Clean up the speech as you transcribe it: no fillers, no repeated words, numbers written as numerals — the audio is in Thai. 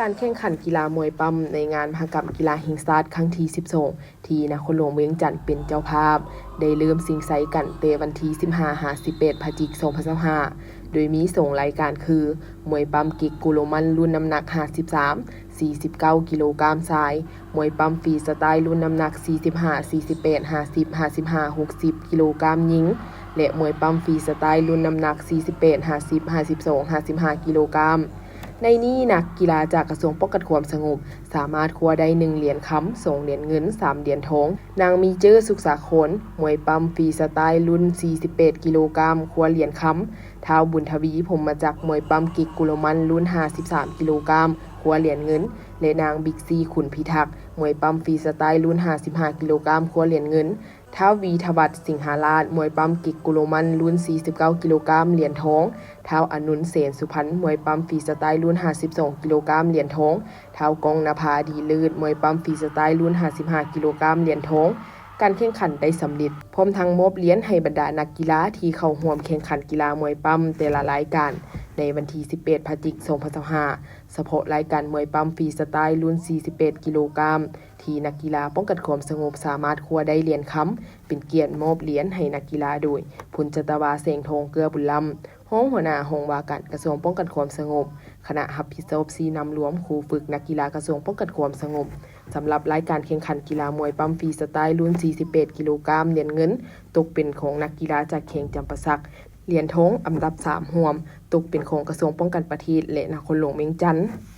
การแข่งขันกีฬามวยปั้มในงานมหกรรมกีฬาแห่งชาติครั้งที่12ที่นครหลวงเวียงจันทน์เป็นเจ้าภาพได้เริ่มสิงไสกันแต่วันที่15-18 พฤศจิกายน 2025โดยมี2รายการคือ มวยปั้มกิกกุโรมันรุ่นน้ำหนัก 53 49 กิโลกรัมชาย มวยปั้มฟรีสไตล์รุ่นน้ำหนัก 45 48 50 55 60 กิโลกรัมหญิง และมวยปั้มฟรีสไตล์รุ่นน้ำหนัก 48 50 52 55 กิโลกรัมในนี้นักกีฬาจากกระทรวงป้องกันความสงบสามารถคว้าได้1เหรียญคำ2เหรียญเงิน3เหรียญทองนางมีเจอสุขสาครมวยปั้มฟรีสไตล์รุ่น48กิโลกรัมคว้าเหรียญคำท้าวบุญทวีพรหมจักรมวยปั้มกิกกุโรมันรุ่น53กิโลกรัมคว้าเหรียญเงินและนางบิ๊กซีขุนพิทักษ์มวยปั้มฟรีสไตล์รุ่น55กิโลกรัมคว้าเหรียญเงินท้าววีทวัฒน์สิงหาราชมวยปั้มกิกกุโรมันรุ่น49กิโลกรัมเหรียญทองท้าวอนุนเสนสุพรรณมวยปั้มฟรีสไตล์รุ่น52กิโลกรัมเหรียญทองท้าวกองนภาดีเลิศมวยปั้มฟรีสไตล์รุ่น55กิโลกรัมเหรียญทองการแข่งขันได้สำเร็จพร้อมทั้งมอบเหรียญให้บรรดานักกีฬาที่เข้าร่วมแข่งขันกีฬามวยปั้มแต่ละรายการในวันที่18 พฤศจิกายน 2025เฉพาะรายการมวยปั้มฟรีสไตล์รุ่น48กิโลกรัมที่นักกีฬาป้องกันความสงบสามารถคว้าได้เหรียญคำเป็นเกียรติมอบเหรียญให้นักกีฬาโดยพลจัตวาแสงทองเกลือบุญล้ำห้องหัวหน้าห้องว่าการกระทรวงป้องกันความสงบคณะรับผิดชอบ4นำรวมครูฝึกนักกีฬากระทรวงป้องกันความสงบสำหรับรายการแข่งขันกีฬามวยปั้มฟรีสไตล์รุ่น48กิโลกรัมเหรียญเงินตกเป็นของนักกีฬาจากแข่งจำปาสักเหรียญทองอันดับ3รวมตกเป็นของกระทรวงป้องกันประเทศและนครหลวงเวียงจันทน์